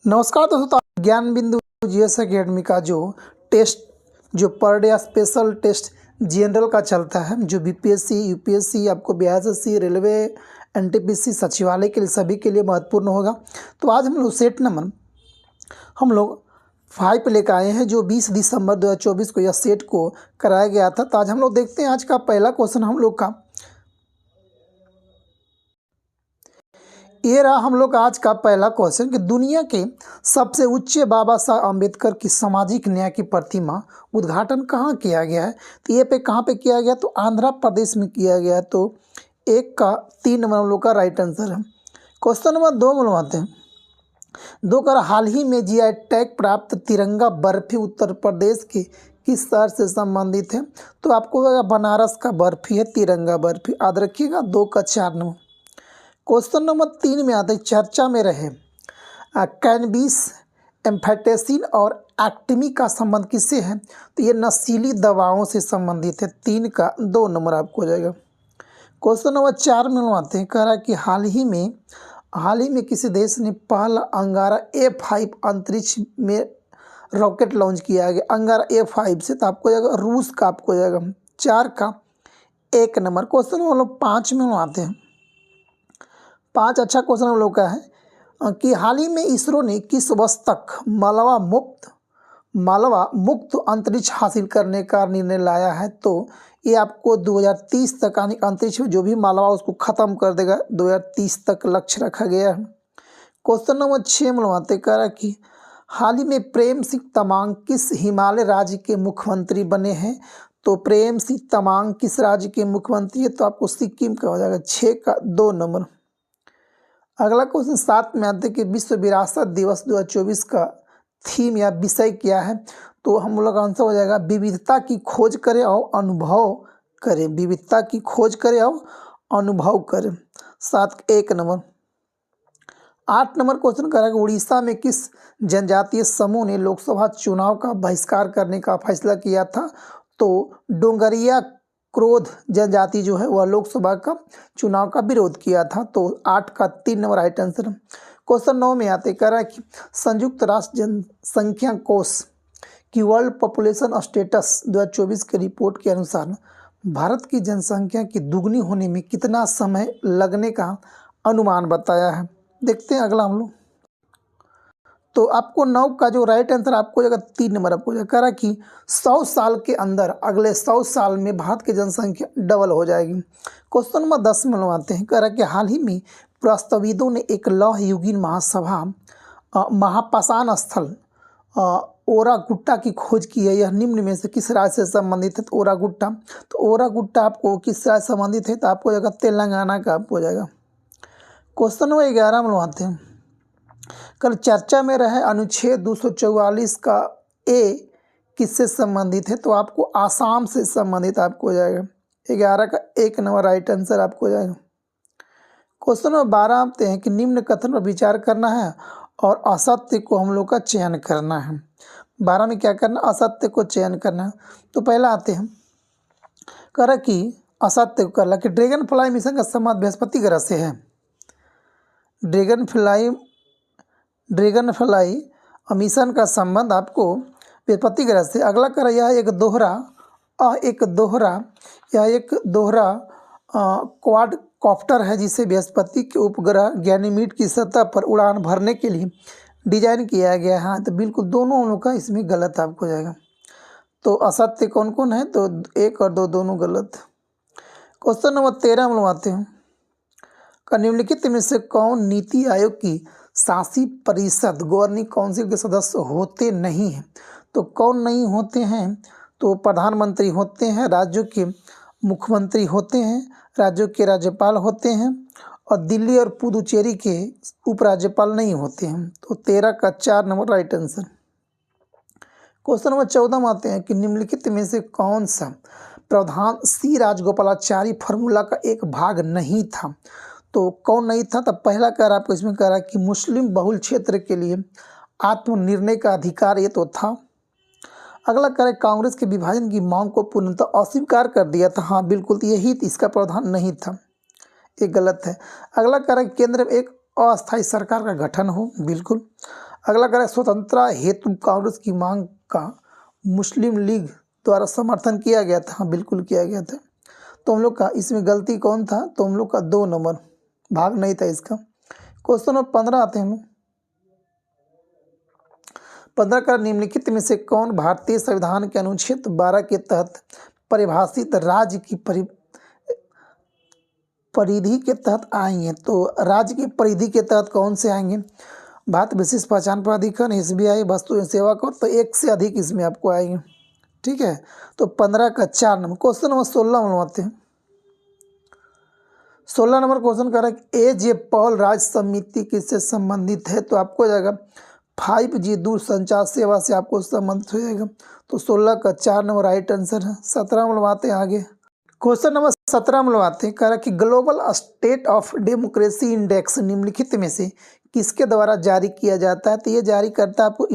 नमस्कार दोस्तों, तो ज्ञान बिंदु जीएस एकेडमी का जो टेस्ट जो per day special test general का चलता है, जो बीपीएससी यूपीएससी आपको बीएसएससी रेलवे एनटीपीसी सचिवालय के लिए सभी के लिए महत्वपूर्ण होगा। तो आज हम लोग सेट नंबर 5 लेकर आए हैं, जो 20 दिसंबर 2024 को यह सेट को कराया गया था। तो आज हम लोग देखते हैं आज का पहला क्वेश्चन हम लोग का ये रहा। हम लोग आज का पहला क्वेश्चन कि दुनिया के सबसे ऊंचे बाबा साहब अम्बेडकर की सामाजिक न्याय की प्रतिमा उद्घाटन कहाँ किया गया है। तो ये पे कहाँ पे किया गया, तो आंध्र प्रदेश में किया गया है। तो 1 का 3 नंबर हम लोग का राइट आंसर है। क्वेश्चन नंबर 2 बनवाते हैं। 2 का हाल ही में जीआई टैग प्राप्त तिरंगा बर्फी उत्तर प्रदेश के किस शहर से संबंधित है। तो आपको बनारस का बर्फी है तिरंगा बर्फी, याद रखिएगा। 2 का 4 नंबर। क्वेश्चन नंबर 3 में आते चर्चा में रहे कैनबिस, एम्फेटेसिन और एक्टिमी का संबंध किससे है। तो ये नशीली दवाओं से संबंधित है। 3 का 2 नंबर आपको हो जाएगा। क्वेश्चन नंबर 4 में आते हैं, कह रहा है कि हाल ही में किसी देश ने पहला अंगारा A5 अंतरिक्ष में रॉकेट लॉन्च किया गया अंगारा A5 से। तो आपको जाएगा रूस का, आपको जाएगा 4 का 1 नंबर। क्वेश्चन हम लोग 5 में आते हैं। 5 अच्छा क्वेश्चन हम लोग का है कि हाल ही में इसरो ने किस वर्ष तक मालवा मुक्त अंतरिक्ष हासिल करने का निर्णय लाया है। तो ये आपको 2030 तक यानी अंतरिक्ष में जो भी मालवा उसको ख़त्म कर देगा, 2030 तक लक्ष्य रखा गया है। क्वेश्चन नंबर 6 में आते कह रहा कि हाल ही में प्रेम सिंह तमांग किस हिमालय राज्य के मुख्यमंत्री बने हैं। तो प्रेम सिंह तमांग किस राज्य के मुख्यमंत्री है। तो आपको सिक्किम का हो जाएगा। 6 का 2 नंबर। अगला क्वेश्चन 7 में आते कि विश्व विरासत दिवस 2024 का थीम या विषय क्या है। तो हम लोग का आंसर हो जाएगा विविधता की खोज करें और अनुभव करें। विविधता की खोज करें और अनुभव करें। 7 1 नंबर। 8 नंबर क्वेश्चन करेगा उड़ीसा में किस जनजातीय समूह ने लोकसभा चुनाव का बहिष्कार करने का फैसला किया था। तो डोंगरिया क्रोध जनजाति जो है वह लोकसभा का चुनाव का विरोध किया था। तो 8 का 3 नंबर राइट आंसर। क्वेश्चन 9 में आते कह रहा है कि संयुक्त राष्ट्र जनसंख्या कोष की वर्ल्ड पॉपुलेशन स्टेटस 2024 के रिपोर्ट के अनुसार भारत की जनसंख्या की दुगनी होने में कितना समय लगने का अनुमान बताया है। देखते हैं अगला हम लोग। तो आपको 9 का जो राइट आंसर आपको जाएगा 3 नंबर आपको जाएगा। कह रहा कि 100 साल के अंदर अगले 100 साल में भारत की जनसंख्या डबल हो जाएगी। क्वेश्चन नंबर 10 में आते हैं। कह रहा कि हाल ही में पुरातत्वविदों ने एक लौह युगीन महासभा महापाषाण स्थल ओरागुट्टा की खोज की है। यह निम्न में से किस राज्य से संबंधित है। तो ओरागुट्टा, तो ओरागुट्टा आपको किस राज्य से संबंधित है। तो आपको जाएगा तेलंगाना का, आपको जाएगा। क्वेश्चन नंबर 11 में आते हैं। कल चर्चा में रहे अनुच्छेद 244 का ए किससे संबंधित है। तो आपको आसाम से संबंधित आपको हो जाएगा। 11 का 1 नंबर राइट आंसर आपको हो जाएगा। क्वेश्चन नंबर 12 आते हैं कि निम्न कथन पर विचार करना है और असत्य को हम लोग का चयन करना है। 12 में क्या करना, असत्य को चयन करना है। तो पहला आते हैं, कह रहा कि असत्य को कर ला कि ड्रैगन फ्लाई मिशन का संबंध बृहस्पति ग्रह से है। ड्रैगन फ्लाई मिशन का संबंध आपको बृहस्पति ग्रह से। अगला कर यह एक दोहरा क्वाड कॉप्टर है जिसे बृहस्पति के उपग्रह गैनीमीड की सतह पर उड़ान भरने के लिए डिजाइन किया गया है। हाँ, तो बिल्कुल दोनों हम लोग का इसमें गलत आपको जाएगा। तो असत्य कौन कौन है, तो 1 और 2 दोनों गलत। क्वेश्चन नंबर 13 में आते हैं। निम्नलिखित में से कौन नीति आयोग की शासी परिषद गवर्निंग काउंसिल के सदस्य होते नहीं हैं। तो कौन नहीं होते हैं, तो प्रधानमंत्री होते हैं, राज्यों के मुख्यमंत्री होते हैं, राज्यों के राज्यपाल होते हैं और दिल्ली और पुदुचेरी के उपराज्यपाल नहीं होते हैं। तो 13 का 4 number right answer. Question number 14 में आते हैं कि निम्नलिखित में से कौन सा प्रावधान सी राजगोपालाचारी फार्मूला का एक भाग नहीं था। तो कौन नहीं था, तब पहला कर आपको इसमें कह रहा है कि मुस्लिम बहुल क्षेत्र के लिए आत्मनिर्णय का अधिकार ये तो था। अगला कर कांग्रेस के विभाजन की मांग को पूर्णतः अस्वीकार कर दिया था। हाँ बिल्कुल, यही इसका प्रावधान नहीं था, ये गलत है। अगला कर केंद्र में एक अस्थायी सरकार का गठन हो, बिल्कुल। अगला करें स्वतंत्रता हेतु कांग्रेस की मांग का मुस्लिम लीग द्वारा समर्थन किया गया था। हाँ बिल्कुल किया गया था। तो हम लोग का इसमें गलती कौन था, तो हम लोग का 2 नंबर भाग नहीं था इसका। क्वेश्चन नंबर 15 आते हैं हम। 15 का निम्नलिखित में से कौन भारतीय संविधान के अनुच्छेद 12 के तहत परिभाषित राज्य की परिधि के तहत आएंगे। तो राज्य की परिधि के तहत कौन से आएंगे, भारत विशिष्ट पहचान प्राधिकरण, SBI, वस्तु एवं सेवा कर, तो एक से अधिक इसमें आपको आएंगे। ठीक है, तो 15 का 4 नंबर। क्वेश्चन नंबर 16 बनवाते हैं। 16 नंबर क्वेश्चन कर रहा है AJ पॉल राज्य समिति किससे संबंधित है, तो आपको जाएगा 5G दूरसंचार सेवा से आपको संबंधित हो जाएगा। तो 16 का 4 नंबर राइट आंसर है। 17 बनवाते हैं आगे। क्वेश्चन नंबर 17 बनवाते हैं, कह रहा कि global state of democracy index निम्नलिखित में से किसके द्वारा जारी किया जाता है, तो ये जारी करता है आपको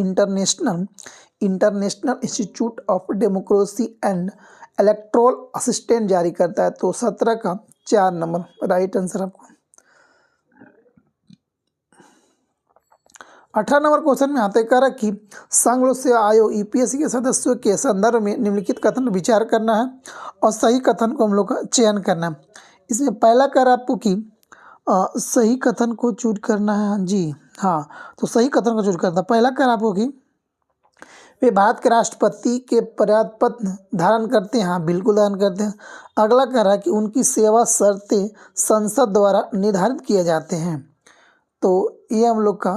international institute of democracy and electoral assistant जारी करता है। तो 17 का 4 नंबर राइट आंसर आपको। 18 नंबर क्वेश्चन में आते कह रहा कि संघ लोक सेवा आयोग UPSC के सदस्यों के संदर्भ में निम्नलिखित कथन विचार करना है और सही कथन को हम लोग का चयन करना है। इसमें पहला कह रहा आपको कि सही कथन को चूज करना है। जी हाँ, तो सही कथन को चूज करना है। पहला कह रहा आपको कि वे भारत के राष्ट्रपति के पद धारण करते हैं। हाँ बिल्कुल धारण करते हैं। अगला कह रहा है कि उनकी सेवा शर्तें संसद द्वारा निर्धारित किए जाते हैं। तो ये हम लोग का,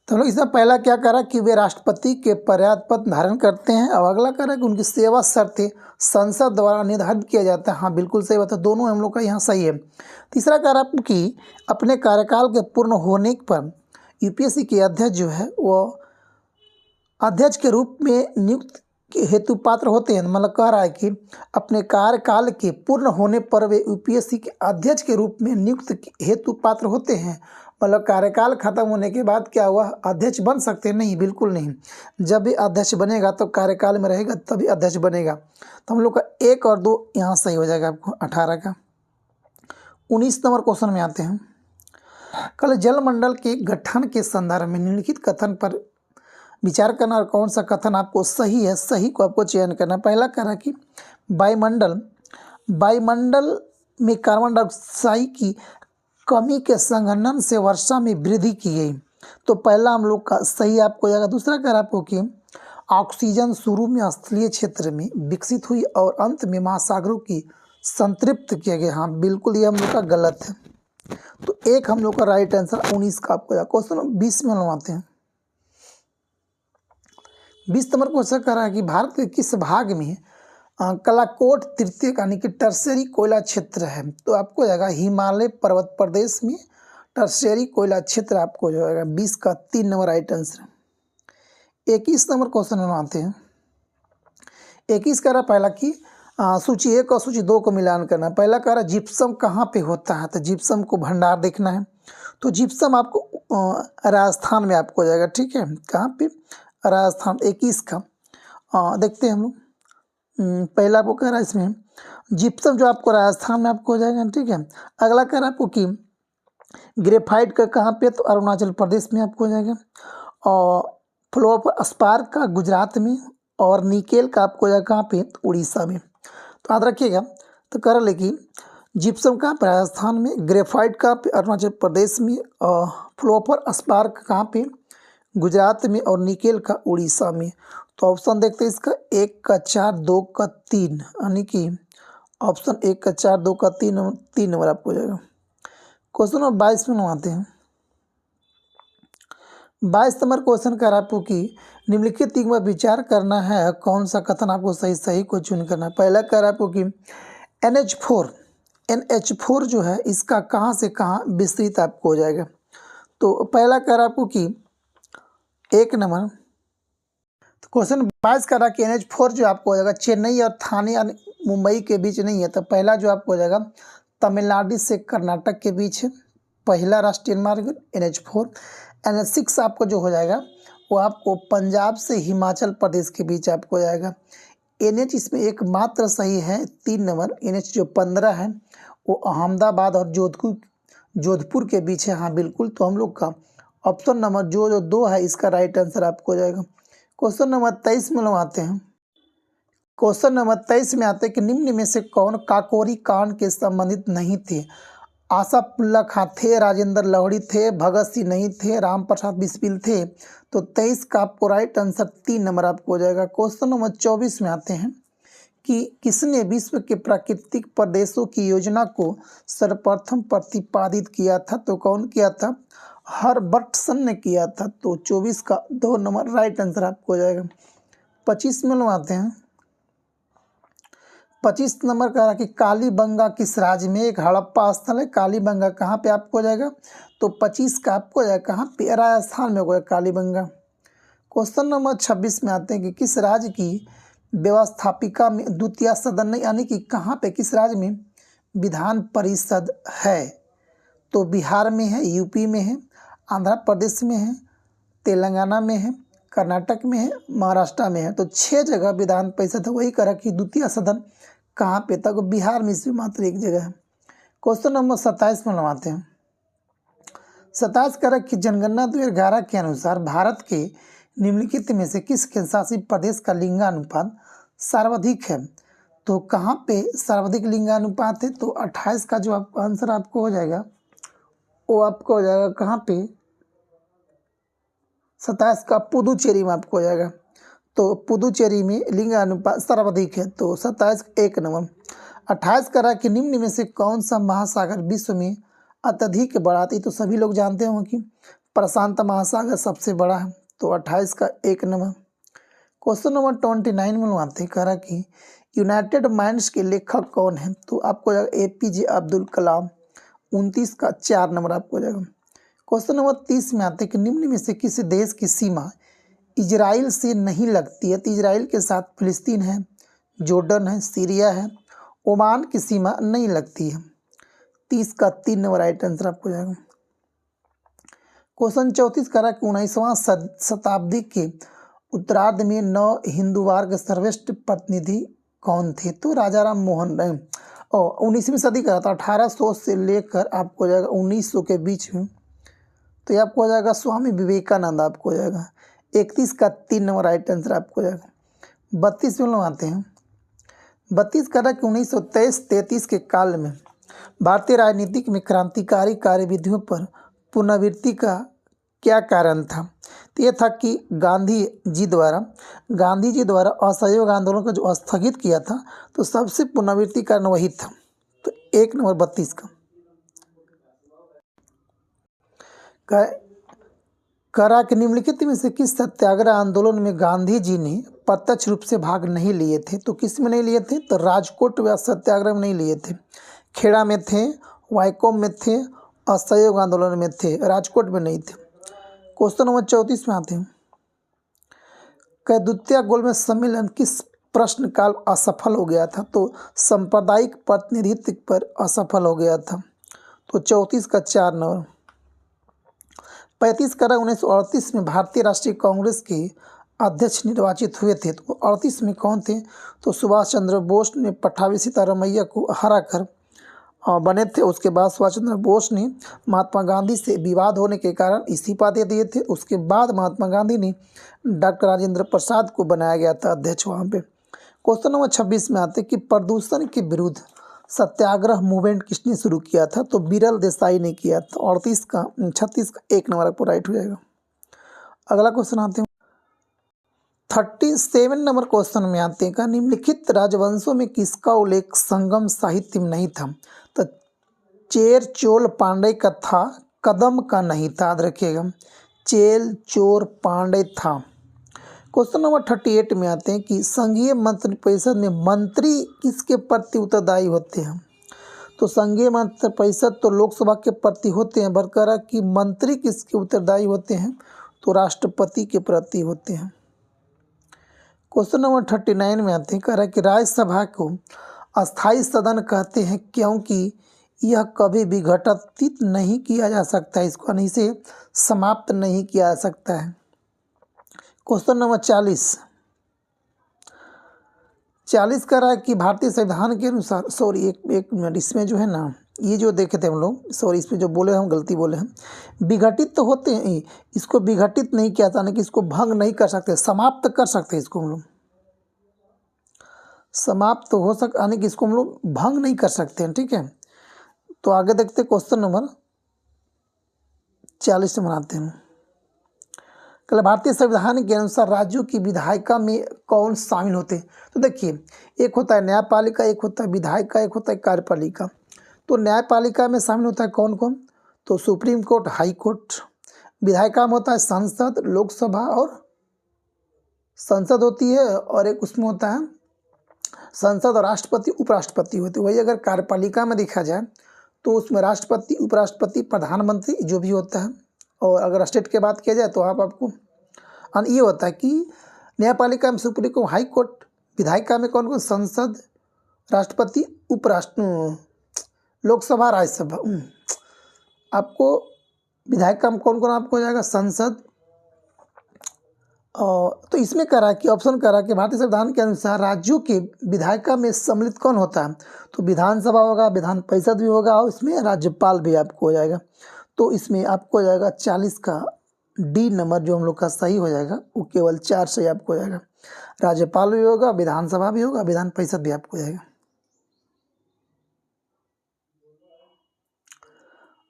तो हम लोग इसमें पहला क्या करा कि वे राष्ट्रपति के पद धारण करते हैं, और अगला करा कि उनकी सेवा शर्तें संसद द्वारा निर्धारित किया जाता है। हाँ बिल्कुल सही बात है, दोनों हम लोग का यहाँ सही है। तीसरा करा कि अपने कार्यकाल के पूर्ण होने पर UPSC के अध्यक्ष जो है वो अध्यक्ष के रूप में नियुक्त हेतु पात्र होते हैं। मतलब कह रहा है कि अपने कार्यकाल के पूर्ण होने पर वे UPSC के अध्यक्ष के रूप में नियुक्त हेतु पात्र होते हैं। मतलब कार्यकाल खत्म होने के बाद क्या हुआ, अध्यक्ष बन सकते हैं? नहीं, बिल्कुल नहीं। जब भी अध्यक्ष बनेगा तो कार्यकाल में रहेगा तभी अध्यक्ष बनेगा। तो हम लोग का 1 और 2 यहाँ सही हो जाएगा आपको 18 का। 19 नंबर क्वेश्चन में आते हैं। कल जलमंडल के गठन के संदर्भ में निम्नलिखित कथन पर विचार करना और कौन सा कथन आपको सही है, सही को आपको चयन करना। पहला कह रहा कि वायुमंडल में कार्बन डाइऑक्साइड की कमी के संघनन से वर्षा में वृद्धि की गई। तो पहला हम लोग का सही आपको जाएगा। दूसरा कह रहा आपको कि ऑक्सीजन शुरू में स्थलीय क्षेत्र में विकसित हुई और अंत में महासागरों की संतृप्त किया गया। हाँ बिल्कुल ये हम लोग का गलत है। तो 1 हम लोग का राइट आंसर 19 का आपको जाएगा। क्वेश्चन 20 में बनवाते हैं। 20 नंबर क्वेश्चन कह रहा है कि भारत के किस भाग में कलाकोट तृतीय यानी कि टर्शियरी कोयला क्षेत्र है। तो आपको जाएगा हिमालय पर्वत प्रदेश में टर्शियरी कोयला क्षेत्र आपको जो है 20 का 3 number right answer. 21 number question बनवाते हैं। 21 कह रहा पहला कि सूची 1 और सूची 2 को मिलान करना। पहला कह रहा जिप्सम कहाँ पे होता है, तो जिप्सम को भंडार देखना है। तो जिप्सम आपको राजस्थान में आपको जाएगा। ठीक है, कहाँ पे, राजस्थान। 21 का देखते हैं हम लोग। पहला आपको कह रहा है इसमें जिप्सम जो आपको राजस्थान में आपको हो जाएगा। ठीक है, अगला कह रहा है आपको कि ग्रेफाइट का कहाँ पे, तो अरुणाचल प्रदेश में आपको हो जाएगा। और फ्लोर स्पार्क का गुजरात में, और निकेल का आपको हो जाएगा कहाँ पे, तो उड़ीसा में। तो याद रखिएगा। तो कर लेकिन जिप्सम का राजस्थान में, ग्रेफाइट का अरुणाचल प्रदेश में, और फ्लोपर स्पार्क कहाँ पे, गुजरात में, और निकेल का उड़ीसा में। तो ऑप्शन देखते हैं इसका 1 का 4 2 का 3, यानी कि ऑप्शन 1 का 4 2 का 3 नंबर आपको हो जाएगा। क्वेश्चन नंबर 22 में बनवाते हैं। 22 नंबर क्वेश्चन कर आपको कि निम्नलिखित तीन में विचार करना है, कौन सा कथन आपको सही को चुन करना है। पहला कर आपको कि NH4 जो है इसका कहाँ से कहाँ विस्तृत आपको हो जाएगा। तो पहला कर आपको कि 1 नंबर। तो क्वेश्चन 22 कर रहा कि NH4 जो आपको हो जाएगा चेन्नई और थाने यानी मुंबई के बीच नहीं है। तो पहला जो आपको हो जाएगा तमिलनाडु से कर्नाटक के बीच है पहला राष्ट्रीय मार्ग NH4। NH6 आपको जो हो जाएगा वो आपको पंजाब से हिमाचल प्रदेश के बीच आपको हो जाएगा। NH इसमें एकमात्र सही है 3 नंबर। NH जो 15 है वो अहमदाबाद और जोधपुर के बीच है। हाँ बिल्कुल, तो हम लोग का ऑप्शन नंबर जो 2 है इसका राइट आंसर आपको हो जाएगा। क्वेश्चन नंबर 23 में लोग आते हैं। क्वेश्चन नंबर 23 में आते हैं कि निम्न में से कौन काकोरी कांड के संबंधित नहीं थे। आशाफुल्ला खां थे, राजेंद्र लवड़ी थे, भगत सिंह नहीं थे, राम प्रसाद बिस्मिल थे। तो 23 का आपको राइट आंसर 3 नंबर आपको हो जाएगा। क्वेश्चन नंबर 24 में आते हैं कि किसने विश्व के प्राकृतिक प्रदेशों की योजना को सर्वप्रथम प्रतिपादित किया था। तो कौन किया था? हर्बर्टसन ने किया था। तो 24 का 2 नंबर राइट आंसर आपको हो जाएगा। 25 में लोग आते हैं। 25 नंबर कह रहा कि कालीबंगा किस राज्य में एक हड़प्पा स्थल है। कालीबंगा कहाँ पे आपको हो जाएगा? तो 25 का आपको हो जाएगा कहाँ पे? राजस्थान में होगा कालीबंगा। क्वेश्चन नंबर 26 में आते हैं कि किस राज्य की व्यवस्थापिका में द्वितीय सदन नहीं, यानी कि कहाँ पे, किस राज्य में विधान परिषद है। तो बिहार में है, यूपी में है, आंध्र प्रदेश में है, तेलंगाना में है, कर्नाटक में है, महाराष्ट्र में है। तो 6 जगह विधान परिषद है। वही कह कि द्वितीय सदन कहाँ पे था? बिहार में इसमें मात्र 1 जगह है। क्वेश्चन नंबर 27 में लगाते हैं। 27 कह रहा कि जनगणना 2011 के अनुसार भारत के निम्नलिखित में से किस केंद्रशासित प्रदेश का लिंगानुपात सर्वाधिक है। तो कहाँ पे सर्वाधिक लिंगानुपात है? तो 28 का जो आंसर आपको हो जाएगा वो आपको हो जाएगा कहाँ पे? 27 का पुदुचेरी में आपको हो जाएगा। तो पुदुचेरी में लिंगानुपात सर्वाधिक है। तो 27 1 नंबर। 28 कह रहा कि निम्न में से कौन सा महासागर विश्व में अत्यधिक बड़ा थी। तो सभी लोग जानते होंगे कि प्रशांत महासागर सबसे बड़ा है। तो 28 का 1 नंबर। क्वेश्चन नंबर 29 में लोग आते हैं। कह रहा कि यूनाइटेड माइंड्स के लेखक कौन है। तो आपको हो जाएगा APJ अब्दुल कलाम। 29 का 4 नंबर आपको हो जाएगा। क्वेश्चन नंबर 30 में आते हैं कि निम्न में से किसी देश की सीमा इजराइल से नहीं लगती है। तो इजराइल के साथ फिलिस्तीन है, जॉर्डन है, सीरिया है, ओमान की सीमा नहीं लगती है। 30 का 3 नंबर राइट आंसर आपको हो जाएगा। क्वेश्चन 34 कह रहा कि 19वां शताब्दी के उत्तरार्ध में 9 हिंदुवार के सर्वश्रेष्ठ प्रतिनिधि कौन थे। तो राजा राम मोहन राय। और 19वीं सदी का था, 1800 से लेकर आपको हो जाएगा 1900 के बीच में। तो ये आपको हो जाएगा स्वामी विवेकानंद आपको हो जाएगा। 31 का 3 नंबर राइट आंसर आपको हो जाएगा। 32 में लोग आते हैं। 32 कह रहा कि 1923-33 के काल में भारतीय राजनीतिक में क्रांतिकारी कार्यविधियों पर पुनरावृत्ति का क्या कारण था। तो ये था कि गांधी जी द्वारा असहयोग आंदोलन को जो स्थगित किया था, तो सबसे पुनरावृत्ति कारण वही था। तो 1 नंबर 32 का। करा कि निम्नलिखित में से किस सत्याग्रह आंदोलन में गांधी जी ने प्रत्यक्ष रूप से भाग नहीं लिए थे। तो किस में नहीं लिए थे? तो राजकोट व सत्याग्रह में नहीं लिए थे, खेड़ा में थे, वाइकोम में थे, असहयोग आंदोलन में थे, राजकोट में नहीं थे। क्वेश्चन नंबर 34 में आते हैं। द्वितीय गोलमेज सम्मेलन किस प्रश्न काल असफल हो गया था। तो सांप्रदायिक प्रतिनिधित्व पर असफल हो गया था। तो 34 का 4 नंबर। 35 करा 1938 में भारतीय राष्ट्रीय कांग्रेस के अध्यक्ष निर्वाचित हुए थे। तो 38 में कौन थे? तो सुभाष चंद्र बोस ने पट्टाभी सीतारामैया को हराकर बने थे। उसके बाद सुभाष चंद्र बोस ने महात्मा गांधी से विवाद होने के कारण इस्तीफा दे दिए थे। उसके बाद महात्मा गांधी ने डॉक्टर राजेंद्र प्रसाद को बनाया गया था अध्यक्ष वहाँ पे। क्वेश्चन नंबर 26 में आते कि प्रदूषण के विरुद्ध सत्याग्रह मूवमेंट किसने शुरू किया था। तो बिरल देसाई ने किया था। 36 का 1 नंबर आपको राइट हो जाएगा। अगला क्वेश्चन आते हैं 37 नंबर क्वेश्चन में आते हैं। निम्नलिखित राजवंशों में किसका उल्लेख संगम साहित्य में नहीं था। तो चेर चोल पांडे का था, कदम का नहीं था। याद रखिएगा, चेल चोर पांडे था। क्वेश्चन नंबर 38 में आते हैं कि संघीय मंत्री परिषद में मंत्री किसके प्रति उत्तरदायी होते हैं। तो संघीय मंत्री परिषद तो लोकसभा के प्रति होते हैं, बरकरार कि मंत्री किसके उत्तरदायी होते हैं। तो राष्ट्रपति के प्रति होते हैं। क्वेश्चन नंबर 39 में आते हैं। कह रहा है कि राज्यसभा को अस्थायी सदन कहते हैं क्योंकि यह कभी भी घटित नहीं किया जा सकता है, इसको नहीं से समाप्त नहीं किया जा सकता है। क्वेश्चन नंबर 40 कह रहा है कि भारतीय संविधान के अनुसार, सॉरी एक मिनट, इसमें जो है ना ये जो देखे थे हम लोग, सॉरी इस पे जो बोले हम गलती बोले हैं, विघटित तो होते हैं, इसको विघटित नहीं किया था, कि इसको भंग नहीं कर सकते, समाप्त कर सकते हैं इसको हम लोग, समाप्त तो हो सक यानी कि इसको हम लोग भंग नहीं कर सकते हैं। ठीक है, तो आगे देखते हैं क्वेश्चन नंबर 40 से बनाते हैं। कल भारतीय संविधान के अनुसार राज्यों की विधायिका में कौन शामिल होते हैं? तो देखिए, एक होता है न्यायपालिका, एक होता है विधायिका, एक होता है कार्यपालिका। तो न्यायपालिका में शामिल होता है कौन कौन? तो सुप्रीम कोर्ट, हाई कोर्ट। विधायिका में होता है संसद, लोकसभा और संसद होती है, और एक उसमें होता है संसद और राष्ट्रपति, उपराष्ट्रपति होते हैं। वही अगर कार्यपालिका में देखा जाए तो उसमें राष्ट्रपति, उपराष्ट्रपति, प्रधानमंत्री जो भी होता है। और अगर स्टेट की बात किया जाए तो आपको ये होता है कि न्यायपालिका में सुप्रीम कोर्ट, हाई कोर्ट। विधायिका में कौन कौन? संसद, राष्ट्रपति, लोकसभा, राज्यसभा। आपको विधायिका में कौन कौन आपको हो जाएगा? संसद। तो इसमें करा कि ऑप्शन करा कि भारतीय संविधान के अनुसार राज्यों के विधायिका में सम्मिलित कौन होता है? तो विधानसभा होगा, विधान परिषद भी होगा, और इसमें राज्यपाल भी आपको हो जाएगा। तो इसमें आपको हो जाएगा 40 का डी नंबर जो हम लोग का सही हो जाएगा, वो केवल 4 सही आपको हो जाएगा। राज्यपाल भी होगा, विधानसभा भी होगा, विधान परिषद भी आपको हो जाएगा।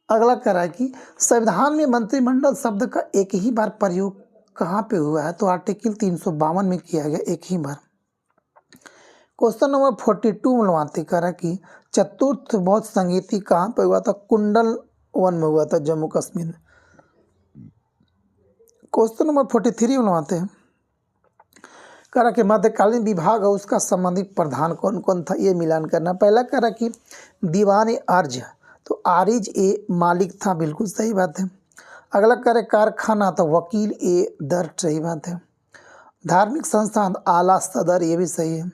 अगला कह रहा है कि संविधान में मंत्रिमंडल शब्द का एक ही बार प्रयोग कहाँ पे हुआ है? तो आर्टिकल 352 में किया गया, एक ही बार। क्वेश्चन नंबर 42 में लवाते कह रहा कि चतुर्थ बौद्ध संगीति कहाँ पे हुआ था? कुंडल वन में हुआ था, जम्मू कश्मीर में। क्वेश्चन नंबर 43 में लवाते हैं, कह रहा कि मध्यकालीन विभाग और उसका संबंधित प्रधान कौन कौन था? ये मिलान करना। पहला कह रहा कि दीवान अर्ज, तो आरिज ए मालिक था, बिल्कुल सही बात है। अगला करे कारखाना, तो वकील ए दर्ट, सही बात है। धार्मिक संस्थान आला सदर, ये भी सही है।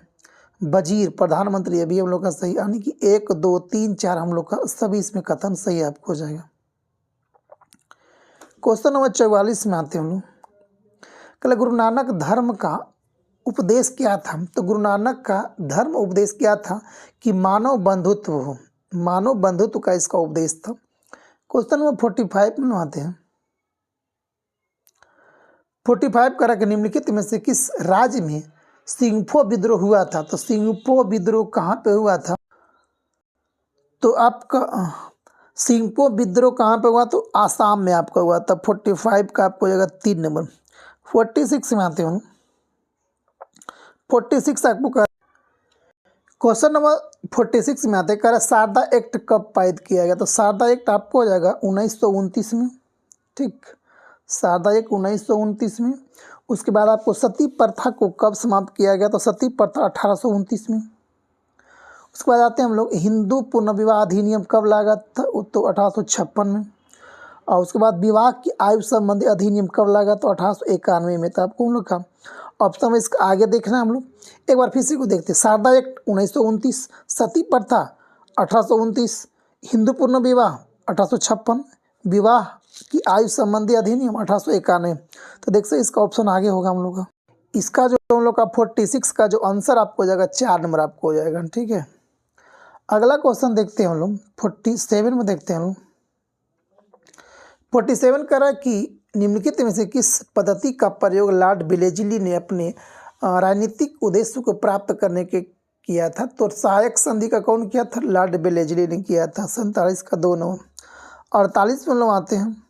वजीर प्रधानमंत्री, ये भी हम लोग का सही, यानी कि 1 2 3 4 हम लोग का सभी इसमें कथन सही आपको हो जाएगा। क्वेश्चन नंबर 44 में आते हैं हम लोग। कल गुरु नानक धर्म का उपदेश क्या था? तो गुरु नानक का धर्म उपदेश क्या था? कि मानव बंधुत्व हो, मानव बंधुत्व का इसका उपदेश था। क्वेश्चन नंबर 45 में आते हैं। 45 करा कि निम्नलिखित में से किस राज्य में सिंगफो विद्रोह हुआ था? तो सिंगफो विद्रोह कहाँ पे हुआ था? तो आपका सिंगफो विद्रोह कहाँ पे हुआ? तो आसाम में आपका हुआ था। 45 का आपको जाएगा 3 नंबर। 46 में आते हैं। 46 आपको कर क्वेश्चन नंबर 46 में आते हैं, कह रहा शारदा एक्ट कब पारित किया गया? तो शारदा एक्ट आपको हो जाएगा 1929 में। ठीक, शारदा एक्ट 1929 में। उसके बाद आपको सती प्रथा को कब समाप्त किया गया? तो सती प्रथा 1829 में। उसके बाद आते हैं हम लोग हिंदू पुनर्विवाह अधिनियम कब लाया था? तो 1856 में। और उसके बाद विवाह की आयु संबंधी अधिनियम कब लाया? तो 1891 में। तो आपको हम लोग का ऑप्शन में इसका आगे देखना है हम लोग। एक बार फिर से को देखते हैं। शारदा एक्ट 1929, सती प्रथा 1829, हिंदू पुनर्विवाह 1856, विवाह की आयु संबंधी अधिनियम 1891। तो देख सकते इसका ऑप्शन आगे होगा हम लोग का। इसका जो हम लोग का 46 का जो आंसर आपको हो जाएगा 4 नंबर आपको हो जाएगा। ठीक है, अगला क्वेश्चन देखते हैं हम लोग। 47 में देखते हैं हम लोग। 47 कह रहा है कि निम्नलिखित में से किस पद्धति का प्रयोग लॉर्ड वेलेस्ली ने अपने राजनीतिक उद्देश्य को प्राप्त करने के किया था? तो सहायक संधि का कौन किया था? लॉर्ड वेलेस्ली ने किया था। 47 का 2 नंबर। 48 में लोग आते हैं।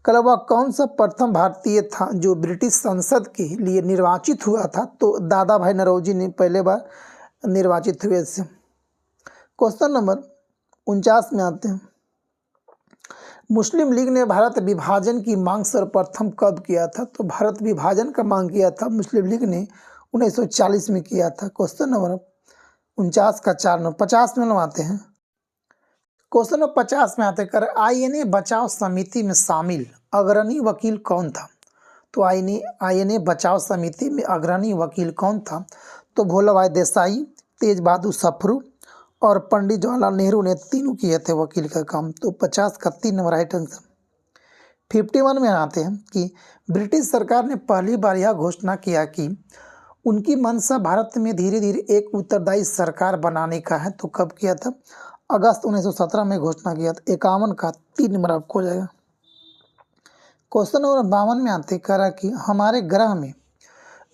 कल वह कौन सा प्रथम भारतीय था जो ब्रिटिश संसद के लिए निर्वाचित हुआ था? तो दादा भाई नौरोजी ने पहले बार निर्वाचित हुए थे। क्वेश्चन नंबर 49 में आते हैं। मुस्लिम लीग ने भारत विभाजन की मांग सर्वप्रथम कब किया था? तो भारत विभाजन का मांग किया था मुस्लिम लीग ने 1940 में किया था। क्वेश्चन नंबर 49 का 4 नंबर। 50 में आते हैं। क्वेश्चन नंबर 50 में आते कर आईएनए बचाव समिति में शामिल अग्रणी वकील कौन था? तो आईएनए बचाव समिति में अग्रणी वकील कौन था? तो भोला भाई देसाई, तेज बहादुर सप्रू और पंडित जवाहरलाल नेहरू ने तीनों किए थे वकील का काम। तो 50 का 3 नंबर राइट आंसर। 51 में आते हैं कि ब्रिटिश सरकार ने पहली बार यह घोषणा किया कि उनकी मंशा भारत में धीरे धीरे एक उत्तरदायी सरकार बनाने का है। तो कब किया था? अगस्त 1917 में घोषणा किया था। 51 का 3 नंबर आपको हो जाएगा। क्वेश्चन नंबर 52 में आते कह रहा कि हमारे ग्रह में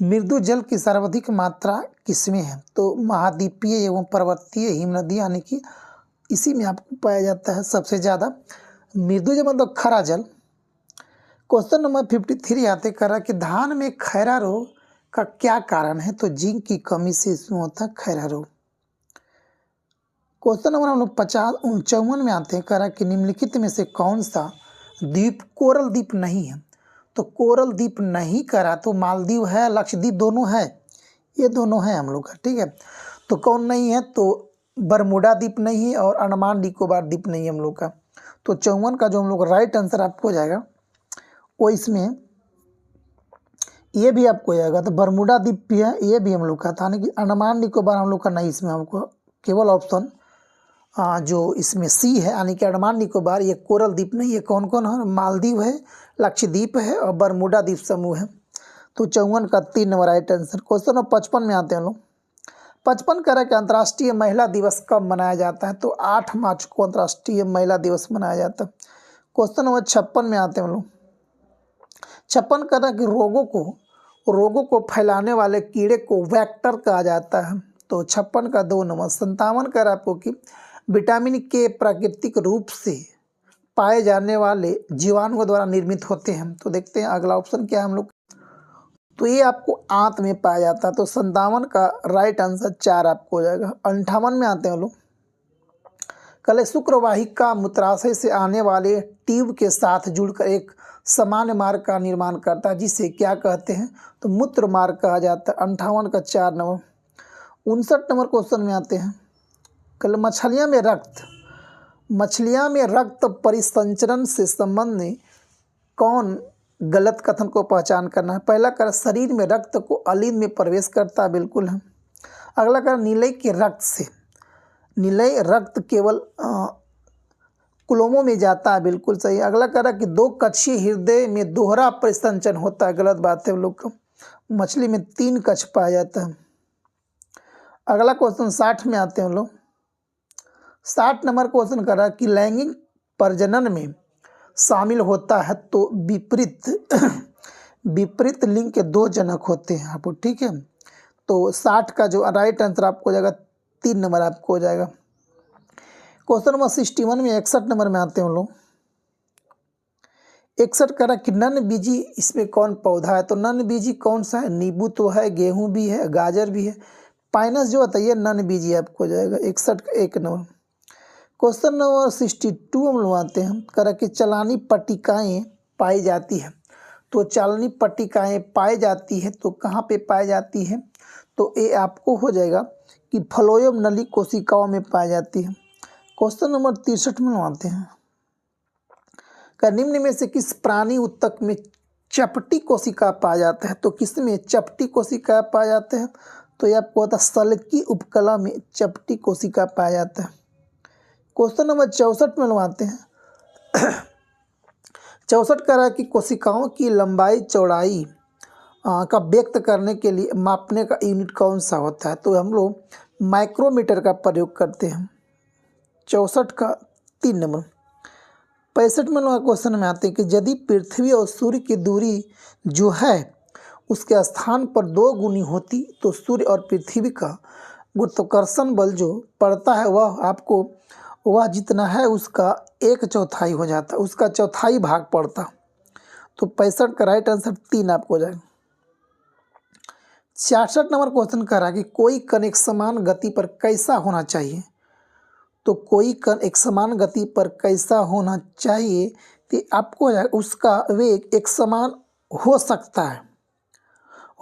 मृदु जल की सर्वाधिक मात्रा किसमें है? तो महाद्वीपीय एवं पर्वतीय हिमनदी यानी कि इसी में आपको पाया जाता है सबसे ज़्यादा मृदु जल मतलब खरा जल। क्वेश्चन नंबर 53 आते कह रहा कि धान में खैरा रोग का क्या कारण है? तो जिंक की कमी से इसमें होता है खैरा रोग। क्वेश्चन नंबर हम लोग 54 में आते हैं कह रहा कि निम्नलिखित में से कौन सा द्वीप कोरल द्वीप नहीं है? तो कोरल द्वीप नहीं करा तो मालदीव है, लक्षद्वीप दोनों है, ये दोनों है हम लोग का, ठीक है। तो कौन नहीं है? तो बरमूडा द्वीप नहीं है और अंडमान निकोबार द्वीप नहीं है हम लोग का। तो 54 का जो हम लोग राइट आंसर आपको हो जाएगा वो इसमें ये भी आपको हो जाएगा। तो बरमूडा द्वीप भी है, ये भी हम लोग का था, यानी कि अंडमान निकोबार हम लोग का नहीं, इसमें हमको केवल ऑप्शन जो इसमें सी है यानी कि अंडमान निकोबार, ये कोरल द्वीप नहीं है। कौन कौन है? मालदीव है, लक्षद्वीप है और बरमूडा द्वीप समूह है। तो 54 का 3 number right answer. Question number 55 में आते हैं लोग। 55 कह रहा है कि अंतर्राष्ट्रीय महिला दिवस कब मनाया जाता है? तो 8 मार्च को अंतर्राष्ट्रीय महिला दिवस मनाया जाता है। क्वेश्चन नंबर 56 में आते हैं हम लोग। 56 कह रहा है कि रोगों को फैलाने वाले कीड़े को वेक्टर कहा जाता है। तो 56 का 2 नंबर। 57 कह रहा है आपको कि विटामिन के प्राकृतिक रूप से पाए जाने वाले जीवाणुओं द्वारा निर्मित होते हैं। तो देखते हैं अगला ऑप्शन क्या है हम लोग। तो ये आपको आंत में पाया जाता है। तो 57 का राइट आंसर 4 आपको हो जाएगा। 58 में आते हैं लोग। कल शुक्रवाहिका मूत्राशय से आने वाले ट्यूब के साथ जुड़कर एक सामान्य मार्ग का निर्माण करता है, जिसे क्या कहते हैं? तो मूत्र मार्ग कहा जाता है। 58 का 4 नंबर। 59 नंबर क्वेश्चन में आते हैं। कल मछलियाँ में रक्त परिसंचरण से संबंधित कौन गलत कथन को पहचान करना है? पहला कर शरीर में रक्त को अलिंद में प्रवेश करता है, बिल्कुल है। अगला कर नीलय के रक्त से नीलय रक्त केवल कुलोमों में जाता है, बिल्कुल सही। अगला कह रहा कि 2 कक्षीय हृदय में दोहरा परिसंचरण होता है, गलत बात है। हम लोग को मछली में 3 कक्ष पाया जाता है। अगला क्वेश्चन 60 में आते हैं हम लोग। 60 नंबर क्वेश्चन कर रहा है कि लैंगिक प्रजनन में शामिल होता है तो विपरीत लिंग के 2 जनक होते हैं आपको, ठीक है। तो 60 का जो राइट आंसर आपको हो जाएगा 3 नंबर आपको हो जाएगा। क्वेश्चन नंबर 61 में 61 नंबर में आते हैं हम लोग। 61 कह रहा कि नन बीजी इसमें कौन पौधा है? तो नन बीजी कौन सा है? नींबू तो है, गेहूं भी है, गाजर भी है, पाइनस जो होता है ये नन बीजी आपको हो जाएगा। 61 का 1 नंबर। क्वेश्चन नंबर 62 हम लोग आते हैं। कह रहा कि चालानी पट्टिकाएँ पाई जाती है। तो चालानी पट्टिकाएँ पाई जाती है तो कहाँ पे पाई जाती है? तो ये आपको हो जाएगा कि फ्लोएम नली कोशिकाओं में पाई जाती है। क्वेश्चन नंबर 63 में आते हैं। का निम्न में से किस प्राणी उत्तक में चपटी कोशिका पाया जाता है? तो किस में चपटी कोशिका पाया जाता है? तो ये आपको होता है सल्की उपकला में चपटी कोशिका पाया जाता है। क्वेश्चन नंबर 64 में आते हैं। 64 कह रहा है कि कोशिकाओं की लंबाई चौड़ाई का व्यक्त करने के लिए मापने का यूनिट कौन सा होता है? तो हम लोग माइक्रोमीटर का प्रयोग करते हैं। 64 का 3 नंबर। 65 में लोग क्वेश्चन में आते हैं कि यदि पृथ्वी और सूर्य की दूरी जो है उसके स्थान पर 2 गुनी होती तो सूर्य और पृथ्वी का गुरुत्वाकर्षण बल जो पड़ता है वह जितना है उसका 1/4 हो जाता, उसका चौथाई भाग पड़ता। तो 65 का राइट आंसर 3 आपको हो जाएगा। 66 नंबर क्वेश्चन कर रहा है कि कोई कण एक समान गति पर कैसा होना चाहिए? तो कोई कण एक समान गति पर कैसा होना चाहिए तो आपको उसका वेग एक समान हो सकता है,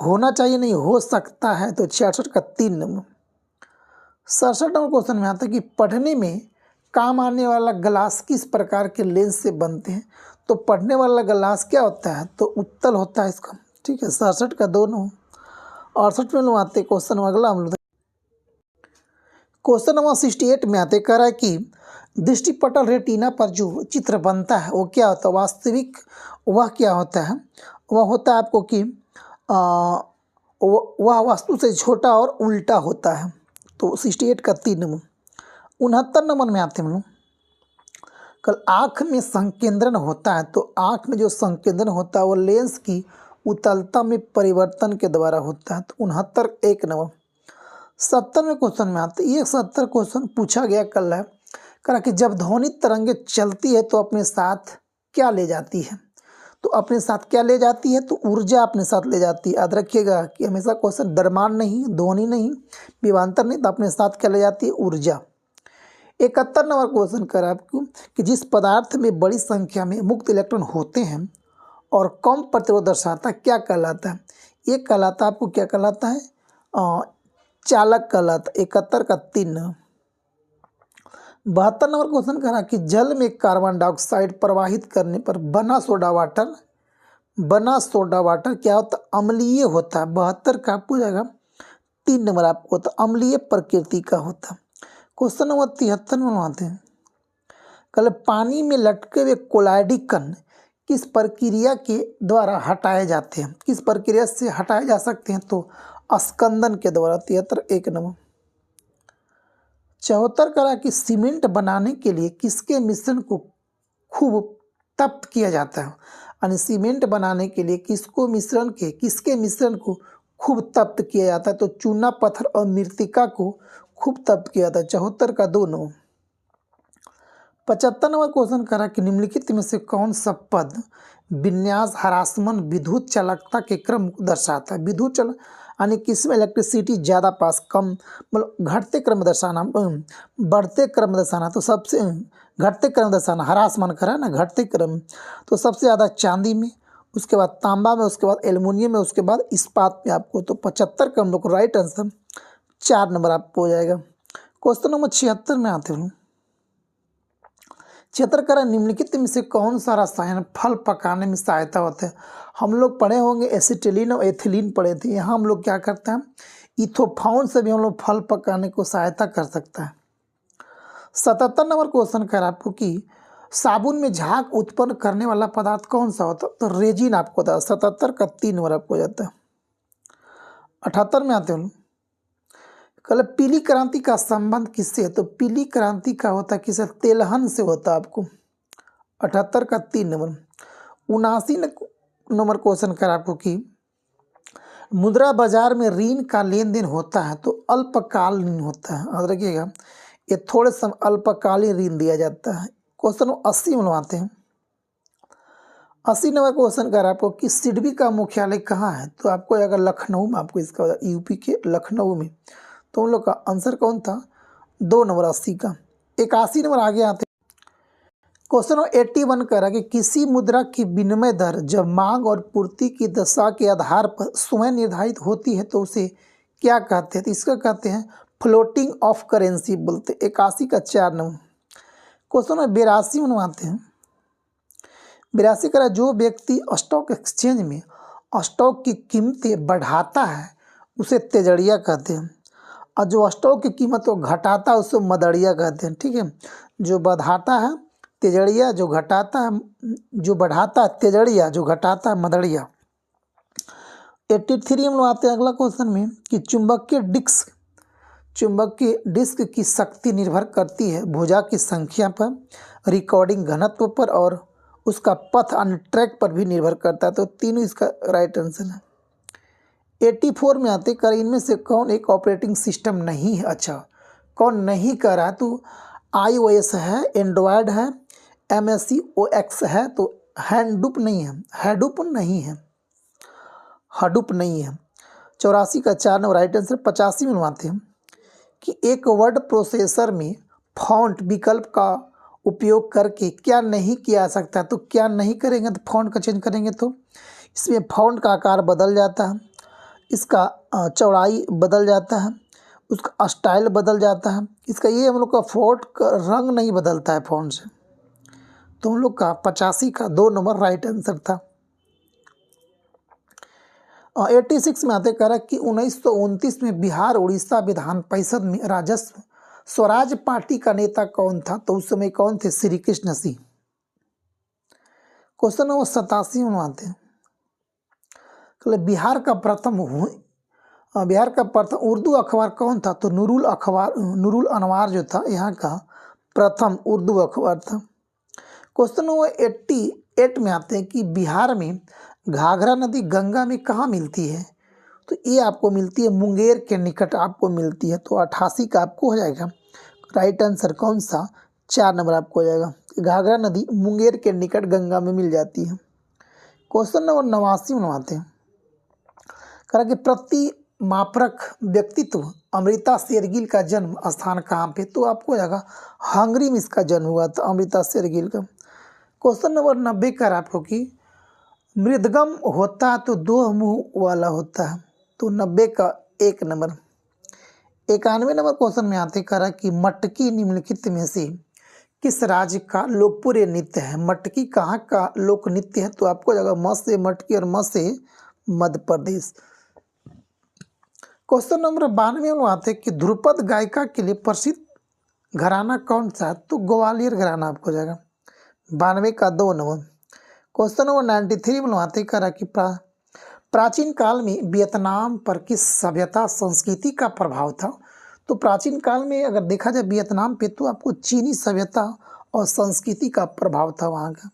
होना चाहिए नहीं हो सकता है। तो 66 का 3 नंबर। 67 नंबर क्वेश्चन में आता है कि पढ़ने में काम आने वाला ग्लास किस प्रकार के लेंस से बनते हैं? तो पढ़ने वाला ग्लास क्या होता है? तो उत्तल होता है इसका, ठीक है। 67 का 2 नंबर। 68 में लोग आते क्वेश्चन अगला हम लोग। क्वेश्चन नंबर 68 में आते कह रहा है कि दृष्टिपटल रेटिना पर जो चित्र बनता है वो क्या होता है? वास्तविक वह क्या होता है? वह होता है आपको कि वह वस्तु से छोटा और उल्टा होता है। तो 68 का 3 नंबर। 69 नंबर में आते हैं हम लोग। कल आँख में संकेंद्रण होता है तो आँख में जो संकेंद्रण होता है वो लेंस की उत्तलता में परिवर्तन के द्वारा होता है। तो 69 एक नंबर। 70वें क्वेश्चन में आते, ये 70 क्वेश्चन पूछा गया कल है, कहा कि जब ध्वनित तरंगे चलती है तो अपने साथ क्या ले जाती है। तो अपने साथ क्या ले जाती है, तो ऊर्जा अपने साथ ले जाती है। याद रखिएगा कि हमेशा क्वेश्चन द्रव्यमान नहीं, ध्वनि नहीं, विभवांतर नहीं, तो अपने साथ क्या ले जाती है, ऊर्जा। 71 नंबर क्वेश्चन कर आपको कि जिस पदार्थ में बड़ी संख्या में मुक्त इलेक्ट्रॉन होते हैं और कम प्रतिरोध दर्शाता है, क्या कहलाता है। ये कहलाता आपको क्या कहलाता है, चालक कहलाता। 71 का 3। 72 नंबर क्वेश्चन कह रहा कि जल में कार्बन डाइऑक्साइड प्रवाहित करने पर बना सोडा वाटर क्या होता है, अम्लीय होता है। 72 का आपको जाएगा 3 नंबर आपको होता, अम्लीय प्रकृति का होता। क्वेश्चन नंबर 73 में आते हैं, कल पानी में लटके हुए कोलाइडी कण किस प्रक्रिया के द्वारा हटाए जाते हैं, किस प्रक्रिया से हटाए जा सकते हैं, तो अस्कंदन के द्वारा। 73 एक नंबर। 74 करा कि सीमेंट बनाने के लिए किसके मिश्रण को खूब तप्त किया जाता है, यानी सीमेंट बनाने के लिए किसके मिश्रण को खूब तप्त किया जाता है, तो चूना पत्थर और मृतिका को खूब तप्त किया जाता है। 74 का 2 नंबर। 75 नंबर क्वेश्चन करा कि निम्नलिखित में से कौन सा पद विन्यास ह्रासमान विद्युत चालकता के क्रम को दर्शाता है। विद्युत चालक यानी किसमें इलेक्ट्रिसिटी ज़्यादा पास, कम, मतलब घटते क्रम दर्शाना, बढ़ते क्रम दर्शाना, तो सबसे घटते क्रम दर्शाना, ह्रासमान करा ना, घटते क्रम, तो सबसे ज़्यादा चांदी में, उसके बाद तांबा में, उसके बाद एल्युमिनियम में, उसके बाद इस्पात में आपको। तो 75 का हम लोग को राइट आंसर 4 नंबर आपको हो जाएगा। क्वेश्चन नंबर 76 में आते हैं। 76 करा निम्नलिखित में से कौन सा रसायन फल पकाने में सहायता होता है। हम लोग पढ़े होंगे एसिटिलीन और एथिलीन पढ़े थे। यहाँ हम लोग क्या करते हैं, इथोफाउन से भी हम लोग फल पकाने को सहायता कर सकता है। 77 नंबर क्वेश्चन कह रहा आपको कि साबुन में झाग उत्पन्न करने वाला पदार्थ कौन सा होता है, तो रेजिन आपको होता है। 77 का 3 नंबर आपको हो जाता है। 78 में आते हैं, कल पीली क्रांति का संबंध किससे है, तो पीली क्रांति का होता है किससे, तेलहन से होता है आपको। 78 का 3 नंबर। 79 नंबर क्वेश्चन कर आपको कि मुद्रा बाजार में ऋण का लेन देन होता है तो अल्पकालीन होता है। याद रखिएगा, ये थोड़े समय अल्पकालीन ऋण दिया जाता है। क्वेश्चन 80 में आते हैं। 80 नंबर क्वेश्चन कर आपको कि सिडबी का मुख्यालय कहाँ है, तो आपको अगर लखनऊ में, आपको इसका यूपी के लखनऊ में, तो उन लोग का आंसर कौन था, 2 नंबर 80 का। 81 नंबर आगे आते हैं। क्वेश्चन 81 कह रहा कि किसी मुद्रा की विनिमय दर जब मांग और पूर्ति की दशा के आधार पर स्वयं निर्धारित होती है तो उसे क्या कहते हैं, तो इसका कहते हैं फ्लोटिंग ऑफ करेंसी बोलते। 81 का 4 नंबर। क्वेश्चन 82 में आते हैं। 82 कह रहा जो व्यक्ति स्टॉक एक्सचेंज में स्टॉक की कीमतें बढ़ाता है उसे तेजड़िया कहते हैं, और जो स्टॉक की कीमत को घटाता है उसको मदड़िया कहते हैं। ठीक है, जो बढ़ाता है तेजड़िया, जो घटाता है, जो बढ़ाता है तेजड़िया, जो घटाता है मदड़िया। 83 हम लोग आते हैं अगला क्वेश्चन में कि चुंबकीय डिस्क की शक्ति निर्भर करती है भुजा की संख्या पर, रिकॉर्डिंग घनत्व पर और उसका पथ अन्य ट्रैक पर भी निर्भर करता है। तो तीनों इसका राइट आंसर है। 84 में आते कर इनमें से कौन एक ऑपरेटिंग सिस्टम नहीं है। अच्छा, कौन नहीं कर रहा है, तो iOS है, एंड्रॉयड है, MSCOX है, तो हैंडूप नहीं है, हैडूप नहीं है, हडूप नहीं है। 84 का 4 नंबर राइट आंसर। 85 में आते हैं कि एक वर्ड प्रोसेसर में फॉन्ट विकल्प का उपयोग करके क्या नहीं किया जा सकता, तो क्या नहीं करेंगे तो फॉन्ट का चेंज करेंगे तो इसमें फॉन्ट का आकार बदल जाता है, इसका चौड़ाई बदल जाता है, उसका स्टाइल बदल जाता है, इसका ये हम लोग का फॉन्ट का रंग नहीं बदलता है फॉन्ट से। तो हम लोग का 85 का 2 नंबर राइट आंसर था। 86 में आते कह रहा कि 1929 में बिहार उड़ीसा विधान परिषद में राजस्व स्वराज पार्टी का नेता कौन था, तो उस समय कौन थे, श्री कृष्ण सिंह। क्वेश्चन नंबर 87 में आते हैं, बिहार का प्रथम बिहार का प्रथम उर्दू अखबार कौन था? तो नूरुल अनवार जो था यहाँ का प्रथम उर्दू अखबार था। क्वेश्चन नंबर 88 में आते हैं कि बिहार में घाघरा नदी गंगा में कहाँ मिलती है? तो ये आपको मिलती है मुंगेर के निकट आपको मिलती है। तो 88 का आपको हो जाएगा राइट आंसर कौन सा? 4 नंबर आपको हो जाएगा। घाघरा नदी मुंगेर के निकट गंगा में मिल जाती है। क्वेश्चन नंबर 89 में आते हैं कहा कि प्रति मापरक व्यक्तित्व अमृता शेरगिल का जन्म स्थान कहाँ पे? तो आपको हो जाएगा हंगरी में इसका जन्म हुआ था अमृता शेरगिल का। क्वेश्चन नंबर 90 का आपको कि मृदगम होता है तो 2 मुंह वाला होता है। तो 90 का 1 नंबर। 91 नंबर क्वेश्चन में आते करा कि मटकी निम्नलिखित में से किस राज्य का लोकप्रिय नृत्य है? मटकी कहाँ का लोक नृत्य है? तो आपको जगह म से मटकी और म से मध्य प्रदेश। क्वेश्चन नंबर 92 में आते कि ध्रुपद गायिका के लिए प्रसिद्ध घराना कौन सा है? तो ग्वालियर घराना आपको जाएगा। 92 का 2 नंबर। क्वेश्चन नंबर 93 में आते करा कि प्राचीन काल में वियतनाम पर किस सभ्यता संस्कृति का प्रभाव था? तो प्राचीन काल में अगर देखा जाए वियतनाम पे तो आपको चीनी सभ्यता और संस्कृति का प्रभाव था वहाँ का।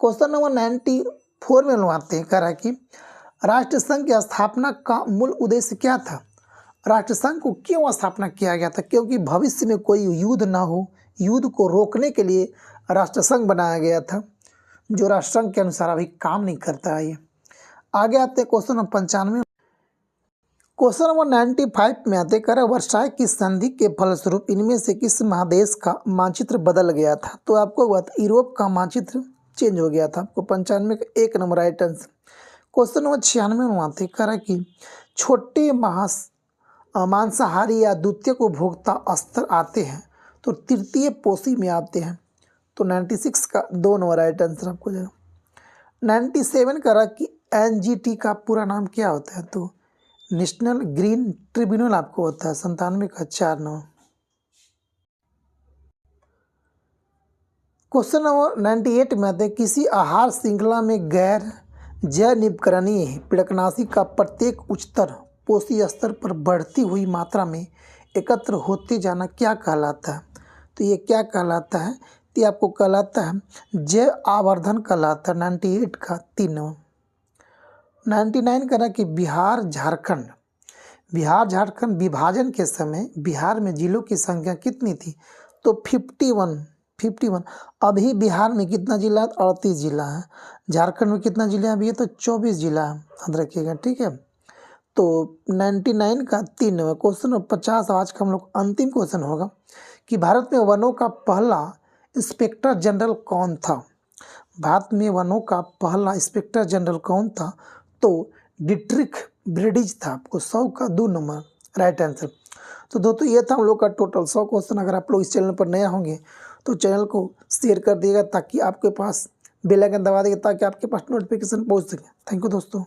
क्वेश्चन नंबर 94 में आते हैं कह रहा है कि राष्ट्रसंघ की स्थापना का मूल उद्देश्य क्या था? राष्ट्रसंघ को क्यों स्थापना किया गया था? क्योंकि भविष्य में कोई युद्ध ना हो, युद्ध को रोकने के लिए राष्ट्रसंघ बनाया गया था, जो राष्ट्रसंघ के अनुसार अभी काम नहीं करता है ये। आगे आते हैं क्वेश्चन नंबर 95। क्वेश्चन नंबर 95 में आते कर वर्साय की संधि के फलस्वरूप इनमें से किस महादेश का मानचित्र बदल गया था? तो आपको बात यूरोप का मानचित्र चेंज हो गया था। आपको 95 का 1 number right answer. Question number 96 में आते कर कि छोटे मांसाहारी या द्वितीयक उपभोक्ता स्तर आते हैं तो तृतीय पोषी में आते हैं। तो 96 का 2 नंबर राइट आंसर आपको जाएगा। 97 करा कि NGT का पूरा नाम क्या होता है? तो नेशनल ग्रीन ट्रिब्यूनल आपको होता है। 97 का 4 नंबर। क्वेश्चन नंबर 98 में आते हैं किसी आहार श्रृंखला में गैर जैवनिकरणीय पीड़कनाशी का प्रत्येक उच्चतर पोषी स्तर पर बढ़ती हुई मात्रा में एकत्र होते जाना क्या कहलाता है? तो ये क्या कहलाता है? तो ये आपको कहलाता है जैव आवर्धन कहलाता है। 98 का 3 नंबर। 99 करा कि बिहार झारखंड विभाजन के समय बिहार में जिलों की संख्या कितनी थी? तो 51। अभी बिहार में कितना जिला है? 38 जिला है। झारखंड में कितना जिला है अभी? तो 24 जिला है, याद रखिएगा, ठीक है। तो 99 का 3 नंबर। क्वेश्चन नंबर 50 आज का हम लोग अंतिम क्वेश्चन होगा कि भारत में वनों का पहला इंस्पेक्टर जनरल कौन था? भारत में वनों का पहला इंस्पेक्टर जनरल कौन था? तो डिट्रिक ब्रिडिज था। आपको 100 का 2 नंबर राइट आंसर। तो दोस्तों ये था हम लोग का टोटल 100 क्वेश्चन। अगर आप लोग इस चैनल पर नए होंगे तो चैनल को शेयर कर दिएगा ताकि आपके पास बेल आइकन दबा देगा ताकि आपके पास नोटिफिकेशन पहुंच सके। थैंक यू दोस्तों।